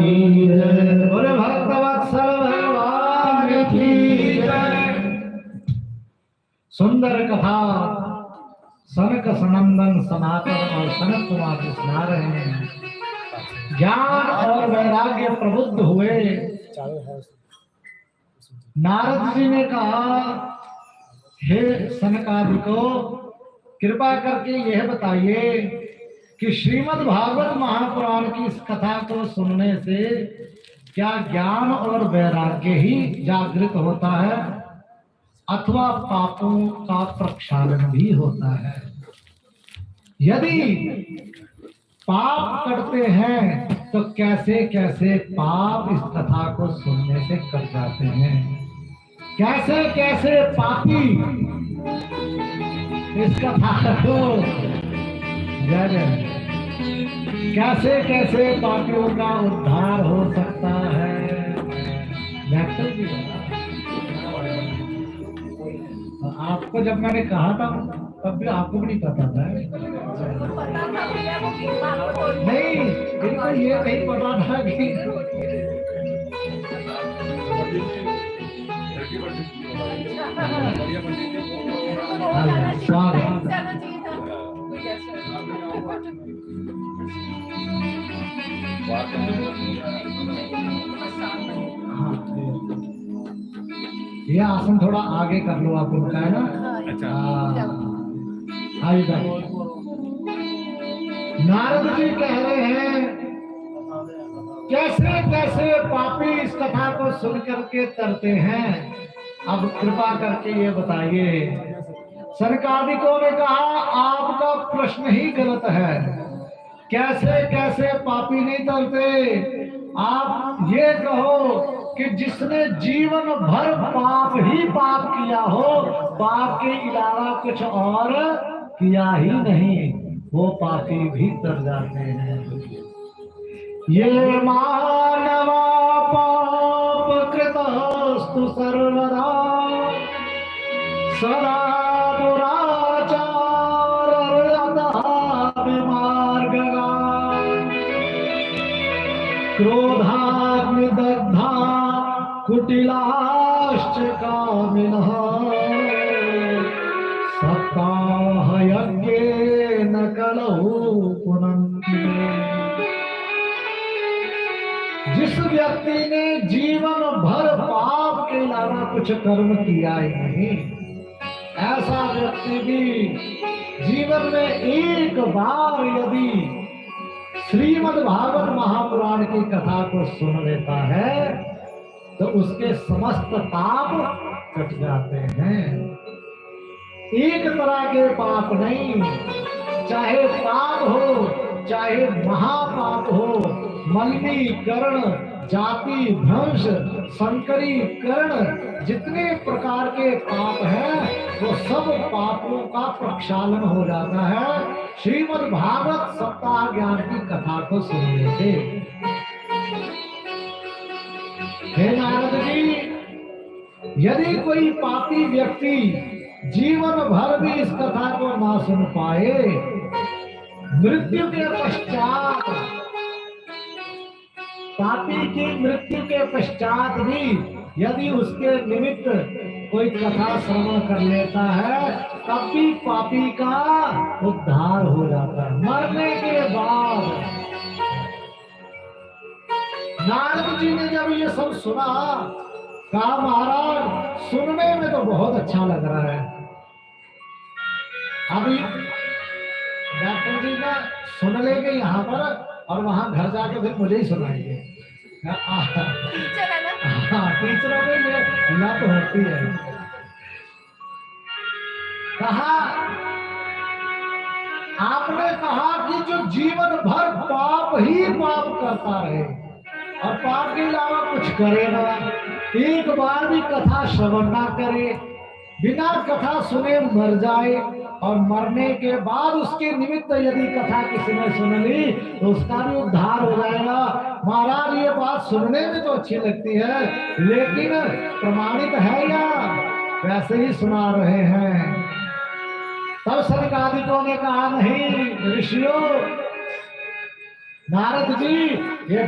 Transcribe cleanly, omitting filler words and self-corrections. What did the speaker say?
की जय, बोले भक्तवत्सल भगवान की जय। सुंदर कथा सनक सनंदन सनातन और सनत कुमार जी सुना रहे हैं। ज्ञान और वैराग्य प्रबुद्ध हुए। नारद जी ने कहा, हे सनकादिको, कृपा करके यह बताइए कि श्रीमद् भागवत महापुराण की इस कथा को सुनने से क्या ज्ञान और वैराग्य ही जागृत होता है अथवा पापों का प्रक्षालन भी होता है? यदि पाप करते हैं तो कैसे कैसे पाप इस कथा को सुनने से कर जाते हैं। कैसे कैसे पापी इस कथा को कैसे कैसे पापियों का उद्धार हो सकता है। आपको जब मैंने कहा था तब भी आपको भी नहीं पता था। नहीं, इनको ये नहीं पता था कि ये आसन थोड़ा आगे कर लो आप, उनका है ना। अच्छा, नारद जी कह रहे हैं, कैसे कैसे पापी इस कथा को सुन करके तरते हैं। अब कृपा करके ये बताइए। सनकादिकों ने कहा, आपका प्रश्न ही गलत है। कैसे कैसे पापी नहीं तरते। आप ये कहो कि जिसने जीवन भर पाप ही पाप किया हो, पाप के अलावा कुछ और किया ही नहीं, वो पापी भी तर जाते हैं। ये मानवा पाप कृतस्तु सर्वदा सदा दुराचार विमार्गगा क्रोधाग्निदग्धा कुटिलाश्च कामिनः सप्ताह यज्ञेन कलौ पुनन्ति। जिस व्यक्ति ने जीवन भर पाप के अलावा कुछ कर्म किया ही नहीं, ऐसा व्यक्ति भी जीवन में एक बार यदि श्रीमद् भागवत महापुराण की कथा को सुन लेता है तो उसके समस्त पाप कट जाते हैं। एक तरह के पाप नहीं, चाहे पाप हो चाहे महापाप हो, मलिनीकरण, जाति भ्रंश, संकरीकरण, जितने प्रकार के पाप हैं वो सब पापों का प्रक्षालन हो जाता है श्रीमद् भागवत सप्ताह ज्ञान की कथा को सुनने से। हे नारद जी, यदि कोई पापी व्यक्ति जीवन भर भी इस कथा को ना सुन पाए, मृत्यु के पश्चात, पापी की मृत्यु के पश्चात भी यदि उसके निमित्त कोई कथा श्रवण कर लेता है, तब भी पापी का उद्धार हो जाता है मरने के बाद। नारद जी ने जब ये सब सुना, कहा महाराज सुनने में तो बहुत अच्छा लग रहा है। अभी डॉक्टर जी का सुन लेंगे यहाँ पर और वहां घर जाके फिर मुझे ही सुनाएंगे। टीचरों में ये लत होती है। कहा, आपने कहा कि जो जीवन भर पाप ही पाप करता रहे और पाप के अलावा कुछ करे ना, एक बार भी कथा श्रवण ना करे, बिना कथा सुने मर जाए और मरने के बाद उसके निमित्त यदि कथा किसी ने सुन ली तो उसका भी उद्धार हो जाएगा। महाराज ये बात सुनने में तो अच्छी लगती है, लेकिन प्रमाणित है या वैसे ही सुना रहे हैं? तब सनकादिकों ने कहा, नहीं ऋषियों, नारद जी ये